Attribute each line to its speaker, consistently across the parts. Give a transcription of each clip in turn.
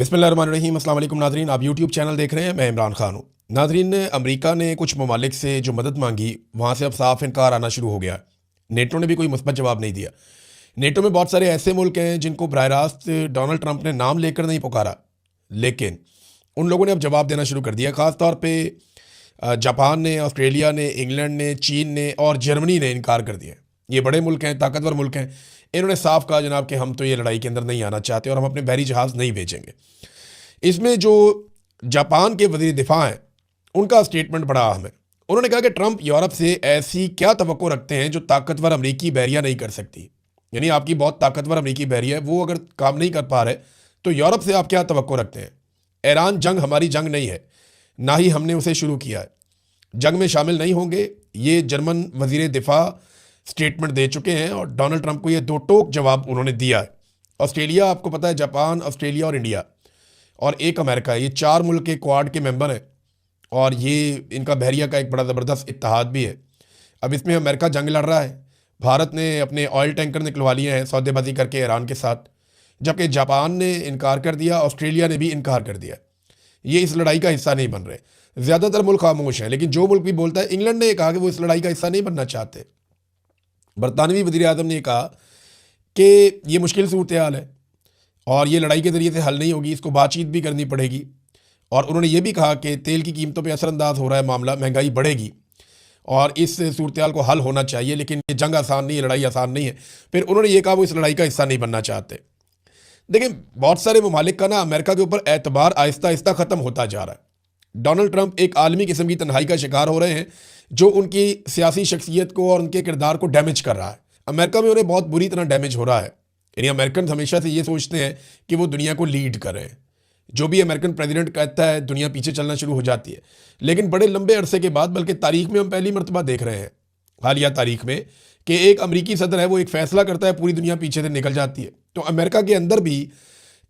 Speaker 1: बिस्मिल्लाहिर्रहमानिर्रहीम। अस्सलाम वालेकुम नाज़रीन, आप यूट्यूब चैनल देख रहे हैं। मैं इमरान खान हूँ। नाज़रीन, अमेरिका ने कुछ ममालिक से जो मदद मांगी वहाँ से अब साफ इनकार आना शुरू हो गया। नेटो ने भी कोई मुस्बत जवाब नहीं दिया। नेटो में बहुत सारे ऐसे मुल्क हैं जिनको बराह रास्त डोनाल्ड ट्रंप ने नाम लेकर नहीं पुकारा, लेकिन उन लोगों ने अब जवाब देना शुरू कर दिया। ख़ास तौर पर जापान ने, ऑस्ट्रेलिया ने, इंग्लैंड ने, चीन ने और जर्मनी ने इनकार कर दिया। ये बड़े मुल्क हैं, ताकतवर मुल्क हैं। इन्होंने साफ कहा जनाब कि हम तो ये लड़ाई के अंदर नहीं आना चाहते और हम अपने बहरी जहाज़ नहीं भेजेंगे। इसमें जो जापान के वज़ीर दिफा हैं उनका स्टेटमेंट बड़ा अहम है। उन्होंने कहा कि ट्रंप यूरोप से ऐसी क्या तवक्को रखते हैं जो ताकतवर अमरीकी बहरिया नहीं कर सकती। यानी आपकी बहुत ताकतवर अमरीकी बहरिया है, वो अगर काम नहीं कर पा रहे तो यूरोप से आप क्या तवक्को रखते हैं। ईरान जंग हमारी जंग नहीं है, ना ही हमने उसे शुरू किया है। जंग में शामिल नहीं होंगे, ये जर्मन वज़ीर दिफा स्टेटमेंट दे चुके हैं और डोनाल्ड ट्रंप को ये दो टोक जवाब उन्होंने दिया है। ऑस्ट्रेलिया, आपको पता है, जापान, ऑस्ट्रेलिया और इंडिया और एक अमेरिका, ये चार मुल्क के क्वाड के मेंबर हैं और ये इनका बहरिया का एक बड़ा ज़बरदस्त इत्तेहाद भी है। अब इसमें अमेरिका जंग लड़ रहा है, भारत ने अपने ऑयल टैंकर निकलवा लिए हैं सौदेबाजी करके ईरान के साथ, जबकि जापान ने इनकार कर दिया, ऑस्ट्रेलिया ने भी इनकार कर दिया। ये इस लड़ाई का हिस्सा नहीं बन रहे। ज़्यादातर मुल्क खामोश हैं, लेकिन जो मुल्क भी बोलता है, इंग्लैंड ने कहा कि वो इस लड़ाई का हिस्सा नहीं बनना चाहते। बरतानवी वज़ीर आज़म ने कहा कि ये मुश्किल सूरत हाल है और ये लड़ाई के ज़रिए से हल नहीं होगी, इसको बातचीत भी करनी पड़ेगी। और उन्होंने ये भी कहा कि तेल की कीमतों पे असरअंदाज हो रहा है मामला, महंगाई बढ़ेगी और इस सूरत हाल को हल होना चाहिए, लेकिन ये जंग आसान नहीं है, लड़ाई आसान नहीं है। फिर उन्होंने ये कहा वो इस लड़ाई का हिस्सा नहीं बनना चाहते। देखिए, बहुत सारे ममालिक का ना अमेरिका के ऊपर एतबार आहिस्ता आहिस्ता ख़त्म होता जा रहा है। डोनाल्ड ट्रंप एक आलमी किस्म की तन्हाई का शिकार हो रहे हैं जो उनकी सियासी शख्सियत को और उनके किरदार को डैमेज कर रहा है। अमेरिका में उन्हें बहुत बुरी तरह डैमेज हो रहा है। यानी अमेरिकन हमेशा से ये सोचते हैं कि वो दुनिया को लीड करें। जो भी अमेरिकन प्रेसिडेंट कहता है दुनिया पीछे चलना शुरू हो जाती है। लेकिन बड़े लंबे अरसे के बाद, बल्कि तारीख में हम पहली मरतबा देख रहे हैं, हालिया तारीख में, कि एक अमरीकी सदर है वो एक फैसला करता है, पूरी दुनिया पीछे से निकल जाती है। तो अमेरिका के अंदर भी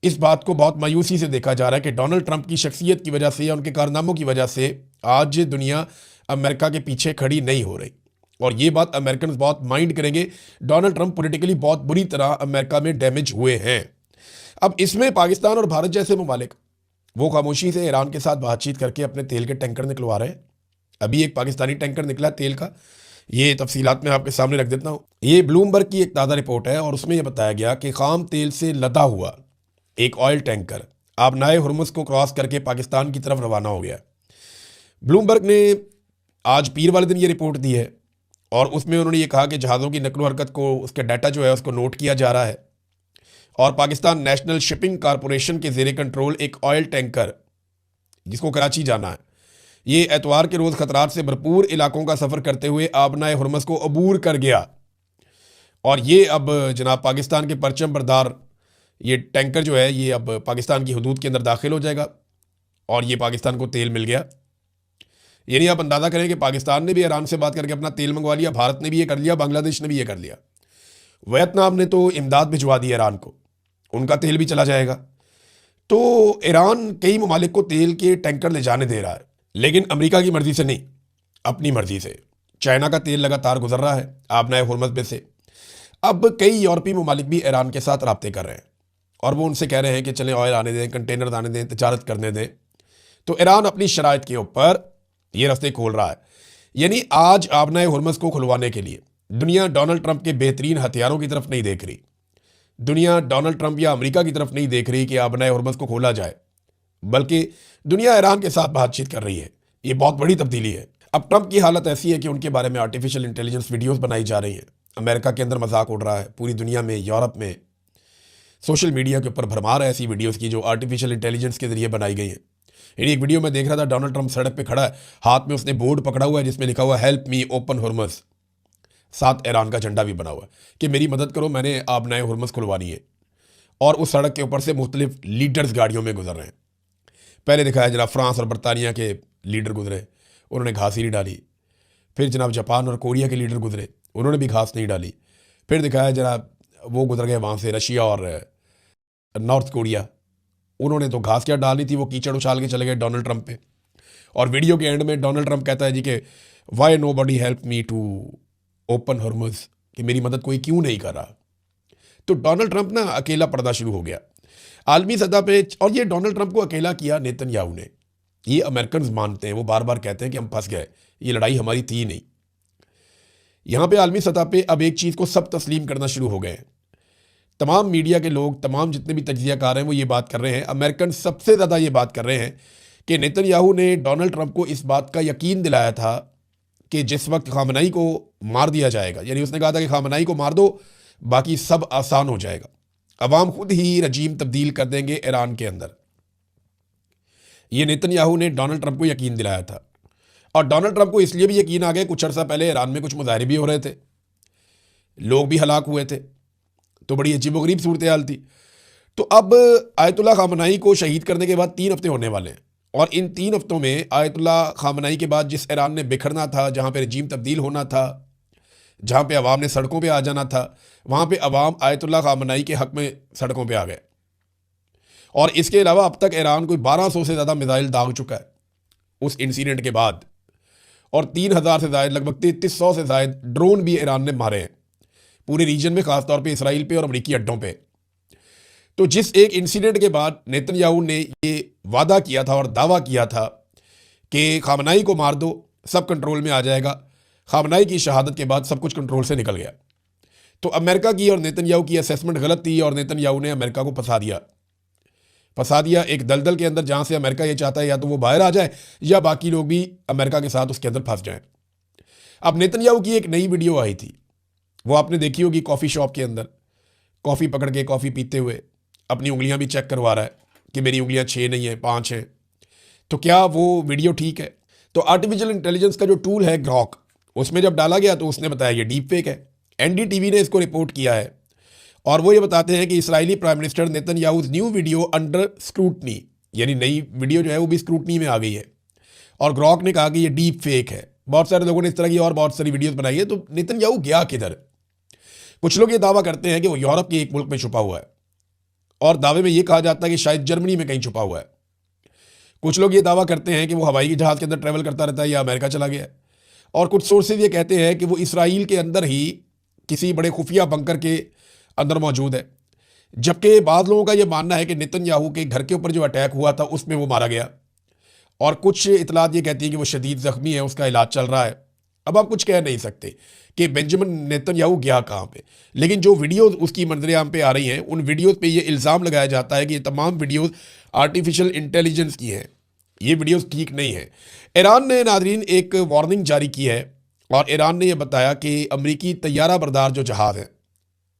Speaker 1: इस बात को बहुत मायूसी से देखा जा रहा है कि डोनाल्ड ट्रंप की शख्सियत की वजह से या उनके कारनामों की वजह से आज दुनिया अमेरिका के पीछे खड़ी नहीं हो रही। और ये बात अमेरिकन बहुत माइंड करेंगे। डोनाल्ड ट्रंप पॉलिटिकली बहुत बुरी तरह अमेरिका में डैमेज हुए हैं। अब इसमें पाकिस्तान और भारत जैसे ममालिक वो खामोशी से ईरान के साथ बातचीत करके अपने तेल के टैंकर निकलवा रहे हैं। अभी एक पाकिस्तानी टैंकर निकला तेल का, ये तफसीलात मैं आपके सामने रख देता हूँ। ये ब्लूमबर्ग की एक ताज़ा रिपोर्ट है और उसमें यह बताया गया कि खाम तेल से लदा हुआ एक ऑयल टैंकर अब नए हुर्मुज़ को क्रॉस करके पाकिस्तान की तरफ रवाना हो गया। ब्लूमबर्ग ने आज पीर वाले दिन ये रिपोर्ट दी है और उसमें उन्होंने ये कहा कि जहाज़ों की नकलो हरकत को, उसके डाटा जो है उसको नोट किया जा रहा है और पाकिस्तान नेशनल शिपिंग कॉरपोरेशन के ज़ेरे कंट्रोल एक ऑयल टैंकर जिसको कराची जाना है, ये एतवार के रोज़ खतरात से भरपूर इलाकों का सफ़र करते हुए आबनाए हुर्मुज़ को अबूर कर गया। और ये अब जनाब पाकिस्तान के परचम बरदार ये टैंकर जो है ये अब पाकिस्तान की हदूद के अंदर दाखिल हो जाएगा और ये पाकिस्तान को तेल मिल गया। यानी आप अंदाज़ा करें कि पाकिस्तान ने भी ईरान से बात करके अपना तेल मंगवा लिया, भारत ने भी ये कर लिया, बांग्लादेश ने भी ये कर लिया, वियतनाम ने तो इमदाद भिजवा दी ईरान को, उनका तेल भी चला जाएगा। तो ईरान कई ममालिक को तेल के टैंकर ले जाने दे रहा है, लेकिन अमेरिका की मर्ज़ी से नहीं, अपनी मर्ज़ी से। चाइना का तेल लगातार गुजर रहा है आबनाए हुर्मुज़ में से। अब कई यूरोपीय ममालिक भी ईरान के साथ राब्ते कर रहे हैं और वो उनसे कह रहे हैं कि चलें ऑयल आने दें, कंटेनर आने दें, तजारत करने दें। तो ईरान अपनी शराइत के ऊपर ये रास्ते खोल रहा है। यानी आज आबनाए हुर्मुज़ को खुलवाने के लिए दुनिया डोनाल्ड ट्रंप के बेहतरीन हथियारों की तरफ नहीं देख रही। दुनिया डोनाल्ड ट्रंप या अमेरिका की तरफ नहीं देख रही कि आबनाए हुर्मुज़ को खोला जाए, बल्कि दुनिया ईरान के साथ बातचीत कर रही है। ये बहुत बड़ी तब्दीली है। अब ट्रंप की हालत ऐसी है कि उनके बारे में आर्टिफिशियल इंटेलिजेंस वीडियोज़ बनाई जा रही हैं। अमेरिका के अंदर मजाक उड़ रहा है, पूरी दुनिया में, यूरोप में, सोशल मीडिया के ऊपर भरमार है ऐसी वीडियोज़ की जो आर्टिफिशियल इंटेलिजेंस के जरिए बनाई गई हैं। एक वीडियो में देख रहा था, डोनाल्ड ट्रंप सड़क पे खड़ा है, हाथ में उसने बोर्ड पकड़ा हुआ है जिसमें लिखा हुआ है हेल्प मी ओपन हुर्मुज़, साथ ईरान का झंडा भी बना हुआ है कि मेरी मदद करो, मैंने आबनाए हुर्मुज़ खुलवानी है। और उस सड़क के ऊपर से मुख्तलिफ लीडर्स गाड़ियों में गुजर रहे हैं। पहले दिखाया जनाब फ्रांस और बरतानिया के लीडर गुजरे, उन्होंने घास ही नहीं डाली। फिर जनाब जापान और कोरिया के लीडर गुजरे, उन्होंने भी घास नहीं डाली। फिर दिखाया जनाब वो गुजर गए वहाँ से रशिया और नॉर्थ कोरिया, उन्होंने तो घास क्या डालनी थी, वो कीचड़ उछाल के चले गए डोनाल्ड ट्रंप पे। और वीडियो के एंड में डोनाल्ड ट्रंप कहता है जी कि why nobody help me to open Hormuz, कि मेरी मदद कोई क्यों नहीं कर रहा। तो डोनाल्ड ट्रंप ना अकेला पड़ना शुरू हो गया। आलमी सतह पे, और ये डोनाल्ड ट्रंप को अकेला किया नेतन्याहू ने। ये अमेरिकन मानते हैं, वो बार बार कहते हैं कि हम फंस गए, ये लड़ाई हमारी थी नहीं। यहाँ पे आलमी सतह पे अब एक चीज़ को सब तस्लीम करना शुरू हो गए हैं। तमाम मीडिया के लोग, तमाम जितने भी तज्जियाकार हैं वो ये बात कर रहे हैं, अमेरिकन सबसे ज़्यादा ये बात कर रहे हैं कि नेतन्याहू ने डोनाल्ड ट्रंप को इस बात का यकीन दिलाया था कि जिस वक्त खामनाई को मार दिया जाएगा, यानी उसने कहा था कि खामनाई को मार दो, बाकी सब आसान हो जाएगा, अवाम खुद ही रजीम तब्दील कर देंगे ईरान के अंदर। ये नेतन्याहू ने डोनाल्ड ट्रंप को यकीन दिलाया था। और डोनाल्ड ट्रंप को इसलिए भी यकीन आ गया, कुछ अर्सा पहले ईरान में कुछ मुजाहरे भी हो रहे थे, लोग भी हलाक हुए थे, तो बड़ी अजीबोगरीब सूरत हाल थी। तो अब आयतुल्ला खामनाई को शहीद करने के बाद 3 हफ्ते होने वाले हैं, और इन 3 हफ्तों में आयतुल्ला खामनाई के बाद जिस ईरान ने बिखरना था, जहाँ पे रजीम तब्दील होना था, जहाँ पे अवाम ने सड़कों पे आ जाना था, वहाँ पे अवाम आयतुल्ला खामनाई के हक़ में सड़कों पे आ गए। और इसके अलावा अब तक ईरान कोई 1200 से ज़्यादा मिसाइल दाग चुका है उस इंसिडेंट के बाद, और 3000 से ज़ायद, लगभग 3300 से ज़ायद ड्रोन भी ईरान ने मारे हैं पूरे रीजन में, ख़ासतौर पे इसराइल पे और अमरीकी अड्डों पे। तो जिस एक इंसिडेंट के बाद नेतन्याहू ने ये वादा किया था और दावा किया था कि खामनाई को मार दो, सब कंट्रोल में आ जाएगा, खामनाई की शहादत के बाद सब कुछ कंट्रोल से निकल गया। तो अमेरिका की और नेतन्याहू की असेसमेंट गलत थी, और नेतन्याहू ने अमेरिका को फंसा दिया एक दलदल के अंदर, जहाँ से अमेरिका ये चाहता है या तो वो बाहर आ जाए या बाकी लोग भी अमेरिका के साथ उसके अंदर फंस जाएं। अब नेतन्याहू की एक नई वीडियो आई थी, वो आपने देखी होगी, कॉफ़ी शॉप के अंदर कॉफ़ी पकड़ के, कॉफ़ी पीते हुए अपनी उंगलियां भी चेक करवा रहा है कि मेरी उंगलियां 6 नहीं है, 5 हैं। तो क्या वो वीडियो ठीक है? तो आर्टिफिशियल इंटेलिजेंस का जो टूल है ग्रॉक, उसमें जब डाला गया तो उसने बताया ये डीप फेक है। एनडीटीवी ने इसको रिपोर्ट किया है, और वो ये बताते हैं कि Israeli prime minister Netanyahu's new video under scrutiny, यानी नई वीडियो जो है वो भी स्क्रूटनी में आ गई है, और ग्रॉक ने कहा कि ये डीप फेक है। बहुत सारे लोगों ने इस तरह की और बहुत सारी वीडियोस बनाई है। तो नेतन्याहू गया किधर? कुछ लोग ये दावा करते हैं कि वो यूरोप के एक मुल्क में छुपा हुआ है, और दावे में ये कहा जाता है कि शायद जर्मनी में कहीं छुपा हुआ है। कुछ लोग ये दावा करते हैं कि वो हवाई जहाज़ के अंदर ट्रैवल करता रहता है या अमेरिका चला गया है, और कुछ सोर्सेज ये कहते हैं कि वो इसराइल के अंदर ही किसी बड़े खुफिया बंकर के अंदर मौजूद है। जबकि बाद लोगों का ये मानना है कि नेतन्याहू के घर के ऊपर जो अटैक हुआ था उसमें वो मारा गया, और कुछ इतलात ये कहती है कि वो शदीद ज़ख्मी है, उसका इलाज चल रहा है। अब आप कुछ कह नहीं सकते कि बेंजामिन नेतन्याहू गया कहाँ पे, लेकिन जो वीडियोस उसकी मंजरेआम पे आ रही हैं, उन वीडियोस पे ये इल्ज़ाम लगाया जाता है कि ये तमाम वीडियोस आर्टिफिशियल इंटेलिजेंस की हैं, ये वीडियोस ठीक नहीं है। ईरान ने नादरीन एक वार्निंग जारी की है, और ईरान ने यह बताया कि अमरीकी तैयारा बरदार जो जहाज़ हैं,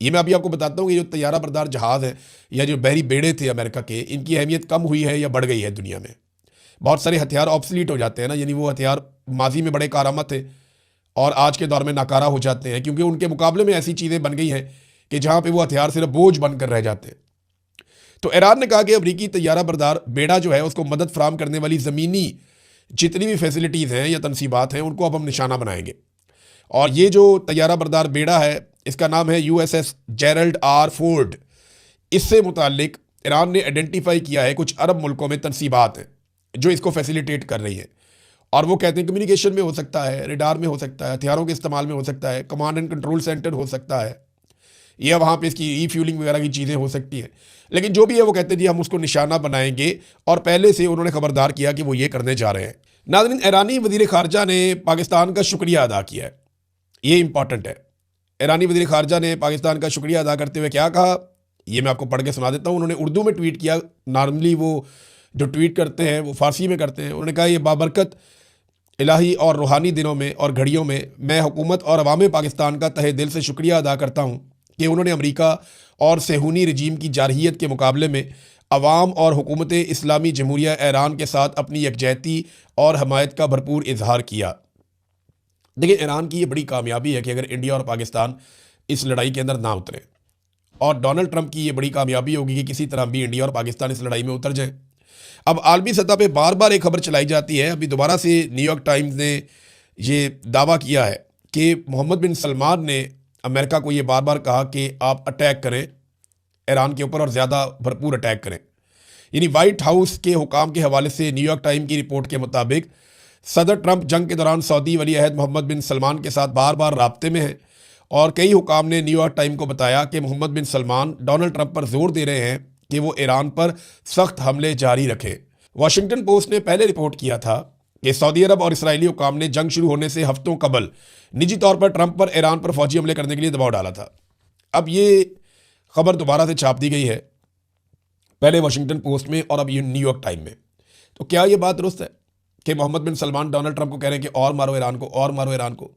Speaker 1: ये मैं अभी आपको बताता हूँ कि जो तैयारा बरदार जहाज़ हैं या जो बहरी बेड़े थे अमेरिका के, इनकी अहमियत कम हुई है या बढ़ गई है दुनिया में। बहुत सारे हथियार ऑब्सलीट हो जाते हैं ना, यानी वो हथियार माजी में बड़े कारआमद थे और आज के दौर में नाकारा हो जाते हैं, क्योंकि उनके मुकाबले में ऐसी चीज़ें बन गई हैं कि जहाँ पे वो हथियार सिर्फ बोझ बनकर रह जाते हैं। तो ईरान ने कहा कि अमरीकी तैयारा बरदार बेड़ा जो है उसको मदद फराम करने वाली ज़मीनी जितनी भी फैसिलिटीज़ हैं या तनसीबात हैं, उनको अब हम निशाना बनाएंगे। और ये जो तैयारा बरदार बेड़ा है, इसका नाम है USS जेरल्ड आर फोर्ड। इससे मुतालिक ईरान ने आइडेंटिफाई किया है कुछ अरब मुल्कों में तनसीबात हैं जो इसको फैसिलिटेट कर रही है, और वो कहते हैं कम्युनिकेशन में हो सकता है, रेडार में हो सकता है, हथियारों के इस्तेमाल में हो सकता है, कमांड एंड कंट्रोल सेंटर हो सकता है, या वहाँ पे इसकी रीफ्यूलिंग वगैरह की चीज़ें हो सकती हैं। लेकिन जो भी है वो कहते हैं जी हम उसको निशाना बनाएंगे, और पहले से उन्होंने खबरदार किया कि वो ये करने जा रहे हैं। नाज़रीन, ईरानी वज़ीर ख़ारजा ने पाकिस्तान का शुक्रिया अदा किया है, ये इंपॉर्टेंट है। ईरानी वज़ीर ख़ारजा ने पाकिस्तान का शुक्रिया अदा करते हुए क्या कहा, ये मैं आपको पढ़ के सुना देता हूँ। उन्होंने उर्दू में ट्वीट किया, नॉर्मली वो जो ट्वीट करते हैं वो फ़ारसी में करते हैं। उन्होंने कहा ये बाबरकत इलाही और रूहानी दिनों में और घड़ियों में मैं हुकूमत और अवाम पाकिस्तान का तहे दिल से शुक्रिया अदा करता हूँ कि उन्होंने अमरीका और सेहूनी रजीम की जारहियत के मुकाबले में अवाम और हुकूमत इस्लामी जमहूरिया ईरान के साथ अपनी यकजहती और हमायत का भरपूर इजहार किया। देखिए, ईरान की ये बड़ी कामयाबी है कि अगर इंडिया और पाकिस्तान इस लड़ाई के अंदर ना उतरे, और डोनाल्ड ट्रंप की ये बड़ी कामयाबी होगी कि किसी तरह भी इंडिया और पाकिस्तान इस लड़ाई में उतर जाए। अब आलमी सतह पे बार बार एक खबर चलाई जाती है, अभी दोबारा से न्यूयॉर्क टाइम्स ने ये दावा किया है कि मोहम्मद बिन सलमान ने अमेरिका को ये बार बार कहा कि आप अटैक करें ईरान के ऊपर और ज़्यादा भरपूर अटैक करें। यानी वाइट हाउस के हुकाम के हवाले से न्यूयॉर्क टाइम की रिपोर्ट के मुताबिक सदर ट्रंप जंग के दौरान सऊदी वली अहद मोहम्मद बिन सलमान के साथ बार बार राब्ते में हैं, और कई हुकाम ने न्यूयॉर्क टाइम को बताया कि मोहम्मद बिन सलमान डोनाल्ड ट्रंप पर जोर दे रहे हैं कि वो ईरान पर सख्त हमले जारी रखें। वाशिंगटन पोस्ट ने पहले रिपोर्ट किया था कि सऊदी अरब और इसराइली हुकाम ने जंग शुरू होने से हफ्तों कबल निजी तौर पर ट्रंप पर ईरान पर फौजी हमले करने के लिए दबाव डाला था। अब ये खबर दोबारा से छाप दी गई है, पहले वाशिंगटन पोस्ट में और अब ये न्यूयॉर्क टाइम में। तो क्या ये बात दुरुस्त है कि मोहम्मद बिन सलमान डोनाल्ड ट्रंप को कह रहे हैं कि और मारो ईरान को, और मारो ईरान को?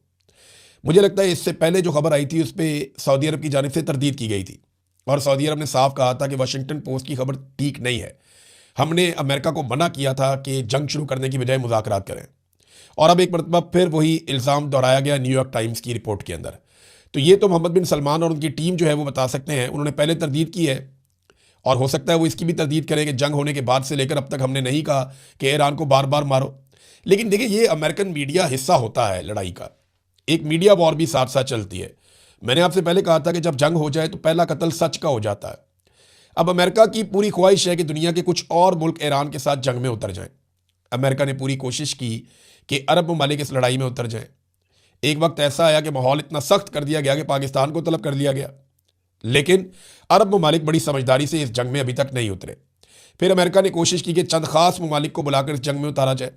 Speaker 1: मुझे लगता है इससे पहले जो खबर आई थी उस पर सऊदी अरब की जानिब से तरदीद की गई थी और सऊदी अरब ने साफ कहा था कि वाशिंगटन पोस्ट की खबर ठीक नहीं है। हमने अमेरिका को मना किया था कि जंग शुरू करने की बजाय मुज़ाकरात करें, और अब एक मरतबा फिर वही इल्ज़ाम दोहराया गया न्यूयॉर्क टाइम्स की रिपोर्ट के अंदर। तो ये तो मोहम्मद बिन सलमान और उनकी टीम जो है वो बता सकते हैं, उन्होंने पहले तरदीद की है और हो सकता है वो इसकी भी तरदीद करें कि जंग होने के बाद से लेकर अब तक हमने नहीं कहा कि ईरान को बार बार मारो। लेकिन देखिए, ये अमेरिकन मीडिया हिस्सा होता है लड़ाई का, एक मीडिया वॉर भी साथ साथ चलती है। मैंने आपसे पहले कहा था कि जब जंग हो जाए तो पहला कत्ल सच का हो जाता है। अब अमेरिका की पूरी ख्वाहिश है कि दुनिया के कुछ और मुल्क ईरान के साथ जंग में उतर जाएं। अमेरिका ने पूरी कोशिश की कि अरब ममालिक इस लड़ाई में उतर जाएं। एक वक्त ऐसा आया कि माहौल इतना सख्त कर दिया गया कि पाकिस्तान को तलब कर लिया गया, लेकिन अरब ममालिक बड़ी समझदारी से इस जंग में अभी तक नहीं उतरे। फिर अमेरिका ने कोशिश की कि चंद खास ममालिक को बुलाकर इस जंग में उतारा जाए,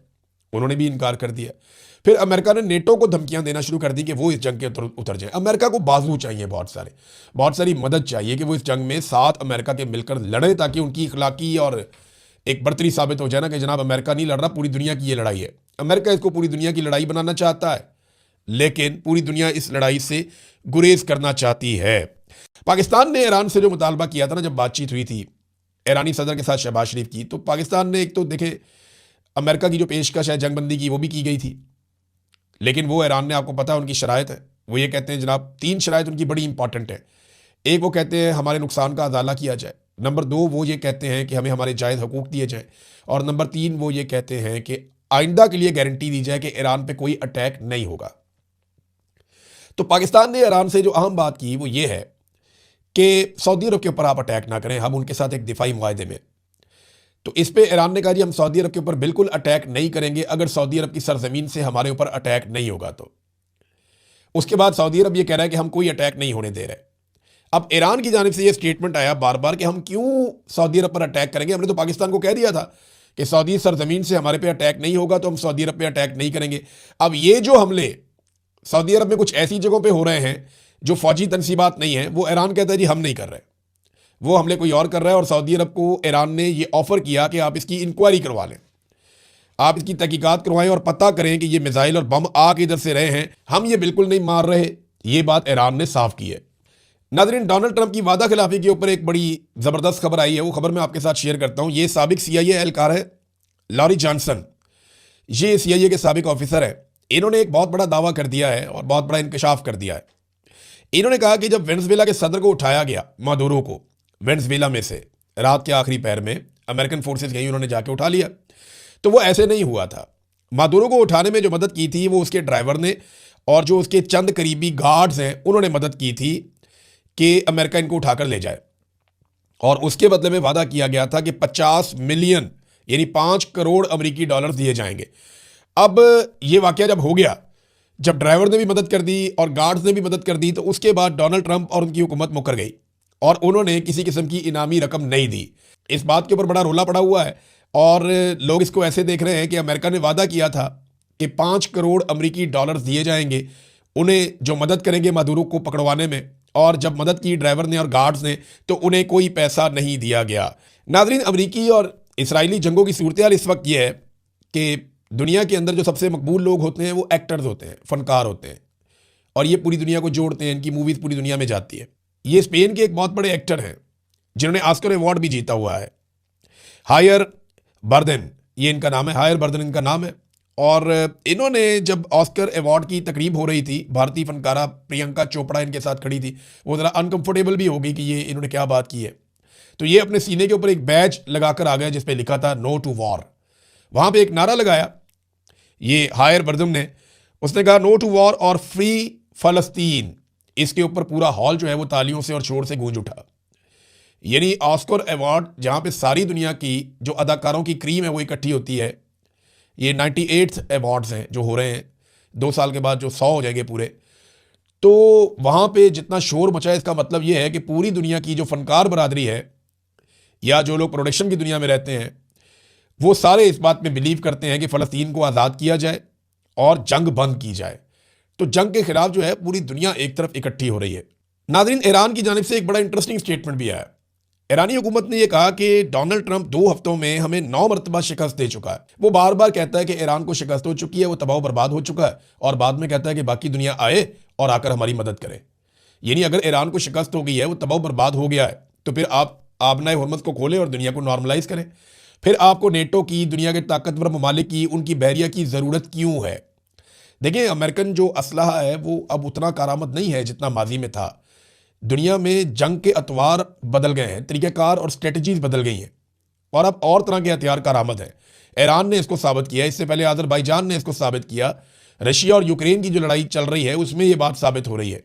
Speaker 1: उन्होंने भी इनकार कर दिया। फिर अमेरिका ने नेटो को धमकियां देना शुरू कर दी कि वो इस जंग के उतर जाए। अमेरिका को बाजू चाहिए, बहुत सारी मदद चाहिए कि वो इस जंग में साथ अमेरिका के मिलकर लड़े, ताकि उनकी इखलाकी और एक बर्तरी साबित हो जाए ना कि जनाब अमेरिका नहीं लड़ रहा, पूरी दुनिया की ये लड़ाई है। अमेरिका इसको पूरी दुनिया की लड़ाई बनाना चाहता है, लेकिन पूरी दुनिया इस लड़ाई से गुरेज करना चाहती है। पाकिस्तान ने ईरान से जो मुतालबा किया था ना, जब बातचीत हुई थी ईरानी सदर के साथ शहबाज शरीफ की, तो पाकिस्तान ने एक तो देखे अमेरिका की जो पेशकश है जंगबंदी की वो भी की गई थी, लेकिन वो ईरान ने, आपको पता है उनकी शराइत है, वो ये कहते हैं जनाब 3 शराइत उनकी बड़ी इंपॉर्टेंट है। एक, वो कहते हैं हमारे नुकसान का अजाला किया जाए। नंबर 2, वो ये कहते हैं कि हमें हमारे जायज़ हकूक़ दिए जाएँ। और नंबर 3, वो ये कहते हैं कि आइंदा के लिए गारंटी दी जाए कि ईरान पे कोई अटैक नहीं होगा। तो पाकिस्तान ने ईरान से जो अहम बात की वो ये है कि सऊदी अरब के ऊपर आप अटैक ना करें, हम उनके साथ एक दिफाई मुआहदे में। तो इस पे ईरान ने कहा जी हम सऊदी अरब के ऊपर बिल्कुल अटैक नहीं करेंगे अगर सऊदी अरब की सरजमीन से हमारे ऊपर अटैक नहीं होगा तो। उसके बाद सऊदी अरब ये कह रहा है कि हम कोई अटैक नहीं होने दे रहे। अब ईरान की जानिब से ये स्टेटमेंट आया बार बार कि हम क्यों सऊदी अरब पर अटैक करेंगे, हमने तो पाकिस्तान को कह दिया था कि सऊदी सरजमीन से हमारे पे अटैक नहीं होगा तो हम सऊदी अरब पे अटैक नहीं करेंगे। अब ये जो हमले सऊदी अरब में कुछ ऐसी जगहों पे हो रहे हैं जो फौजी तनसीबात नहीं है, वो ईरान कहता है जी हम नहीं कर रहे, वो हमले कोई और कर रहा है। और सऊदी अरब को ईरान ने ये ऑफर किया कि आप इसकी इंक्वायरी करवा लें, आप इसकी तहकीकात करवाएं और पता करें कि ये मिसाइल और बम आ के इधर से रहे हैं, हम ये बिल्कुल नहीं मार रहे। ये बात ईरान ने साफ की है। नाज़रीन, डोनाल्ड ट्रंप की वादा खिलाफी के ऊपर एक बड़ी ज़बरदस्त खबर आई है, वो खबर मैं आपके साथ शेयर करता हूँ। ये साबिक CIA एहलकार है लॉरी जॉनसन, ये CIA के साबिक ऑफिसर है। इन्होंने एक बहुत बड़ा दावा कर दिया है और बहुत बड़ा इंकशाफ कर दिया है। इन्होंने कहा कि जब वेनेजुएला के सदर को उठाया गया, मादुरो को, वेनेजुएला में से रात के आखिरी पहर में अमेरिकन फोर्सेस गई, उन्होंने जाके उठा लिया, तो वो ऐसे नहीं हुआ था। मादुरो को उठाने में जो मदद की थी वो उसके ड्राइवर ने और जो उसके चंद करीबी गार्ड्स हैं उन्होंने मदद की थी कि अमेरिका इनको उठाकर ले जाए। और उसके बदले में वादा किया गया था कि 50 मिलियन यानी 5 करोड़ अमेरिकी डॉलर दिए जाएंगे। अब ये वाकया जब हो गया, जब ड्राइवर ने भी मदद कर दी और गार्ड्स ने भी मदद कर दी, तो उसके बाद डोनाल्ड ट्रंप और उनकी हुकूमत मुकर गई और उन्होंने किसी किस्म की इनामी रकम नहीं दी। इस बात के ऊपर बड़ा रोला पड़ा हुआ है और लोग इसको ऐसे देख रहे हैं कि अमेरिका ने वादा किया था कि 5 करोड़ अमेरिकी डॉलर दिए जाएंगे उन्हें जो मदद करेंगे मादुरो को पकड़वाने में, और जब मदद की ड्राइवर ने और गार्ड्स ने तो उन्हें कोई पैसा नहीं दिया गया। नाज़रीन, अमेरिकी और इसराइली जंगों की सूरत हाल इस वक्त यह है कि दुनिया के अंदर जो सबसे मकबूल लोग होते हैं वो एक्टर्स होते हैं, फनकार होते हैं, और ये पूरी दुनिया को जोड़ते हैं, इनकी मूवीज़ पूरी दुनिया में जाती है। ये स्पेन के एक बहुत बड़े एक्टर हैं जिन्होंने ऑस्कर अवार्ड भी जीता हुआ है, हायर बर्देन, ये इनका नाम है, हायर बर्देन इनका नाम है। और इन्होंने जब ऑस्कर अवार्ड की तकरीब हो रही थी, भारतीय फनकारा प्रियंका चोपड़ा इनके साथ खड़ी थी, वो ज़रा अनकंफर्टेबल भी हो गई कि ये इन्होंने क्या बात की है, तो ये अपने सीने के ऊपर एक बैज लगाकर आ गए जिस पे लिखा था नो टू वॉर। वहाँ पे एक नारा लगाया ये हायर बर्दम ने, उसने कहा नो टू वॉर और फ्री फ़लस्तीन। इसके ऊपर पूरा हॉल जो है वो तालियों से और शोर से गूंज उठा। यानी ऑस्कर अवार्ड जहाँ पे सारी दुनिया की जो अदाकारों की क्रीम है वो इकट्ठी होती है, ये 98th अवार्ड्स हैं जो हो रहे हैं, 2 साल के बाद जो 100 हो जाएंगे पूरे, तो वहाँ पे जितना शोर मचा है इसका मतलब ये है कि पूरी दुनिया की जो फनकार बरादरी है या जो लोग प्रोडक्शन की दुनिया में रहते हैं, वो सारे इस बात में बिलीव करते हैं कि फ़लस्तीन को आज़ाद किया जाए और जंग बंद की जाए। तो जंग के खिलाफ जो है पूरी दुनिया एक तरफ इकट्ठी हो रही है। नाज़रीन, ईरान की जानिब से एक बड़ा इंटरेस्टिंग स्टेटमेंट भी आया। ईरानी हुकूमत ने यह कहा कि डोनाल्ड ट्रंप 2 हफ्तों में हमें 9 मरतबा शिकस्त दे चुका है। वो बार बार कहता है कि ईरान को शिकस्त हो चुकी है, वो तबाह बर्बाद हो चुका है, और बाद में कहता है कि बाकी दुनिया आए और आकर हमारी मदद करे। यानी अगर ईरान को शिकस्त हो गई है, वो तबाह बर्बाद हो गया है, तो फिर आप आबनाए हुर्मत को खोलें और दुनिया को नॉर्मलाइज करें। फिर आपको नेटो की, दुनिया के ताकतवर ममालिक की, उनकी बहरिया की ज़रूरत क्यों है? देखिए, अमेरिकन जो असलहा है वो अब उतना कारामद नहीं है जितना माजी में था। दुनिया में जंग के अतवार बदल गए हैं, तरीक़ाकार और स्ट्रेटजीज बदल गई हैं, और अब और तरह के हथियार कारामद हैं। ईरान ने इसको साबित किया, इससे पहले अज़रबैजान ने इसको साबित किया। रशिया और यूक्रेन की जो लड़ाई चल रही है उसमें ये बात साबित हो रही है।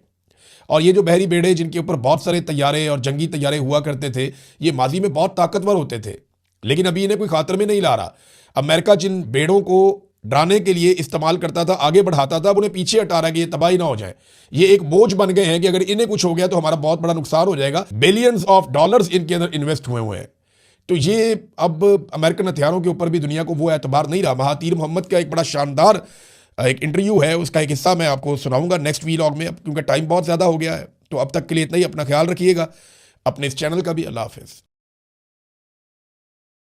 Speaker 1: और ये जो बहरी बेड़े जिनके ऊपर बहुत सारे तैयारे और जंगी तैयारे हुआ करते थे, ये माजी में बहुत ताकतवर होते थे, लेकिन अभी इन्हें कोई खातर में नहीं ला रहा। अमेरिका जिन बेड़ों को डराने के लिए इस्तेमाल करता था, आगे बढ़ाता था, अब उन्हें पीछे हटा रहा है कि ये तबाही ना हो जाए। ये एक बोझ बन गए हैं कि अगर इन्हें कुछ हो गया तो हमारा बहुत बड़ा नुकसान हो जाएगा। बिलियंस ऑफ डॉलर्स इनके अंदर इन्वेस्ट हुए हैं। तो ये अब अमेरिकन हथियारों के ऊपर भी दुनिया को वो एतबार नहीं रहा। महातीर मोहम्मद का एक बड़ा शानदार एक इंटरव्यू है, उसका एक हिस्सा मैं आपको सुनाऊंगा नेक्स्ट वीलॉग में, क्योंकि टाइम बहुत ज़्यादा हो गया है। तो अब तक के लिए इतना ही। अपना ख्याल रखिएगा, अपने इस चैनल का भी। अल्लाह हाफिज़।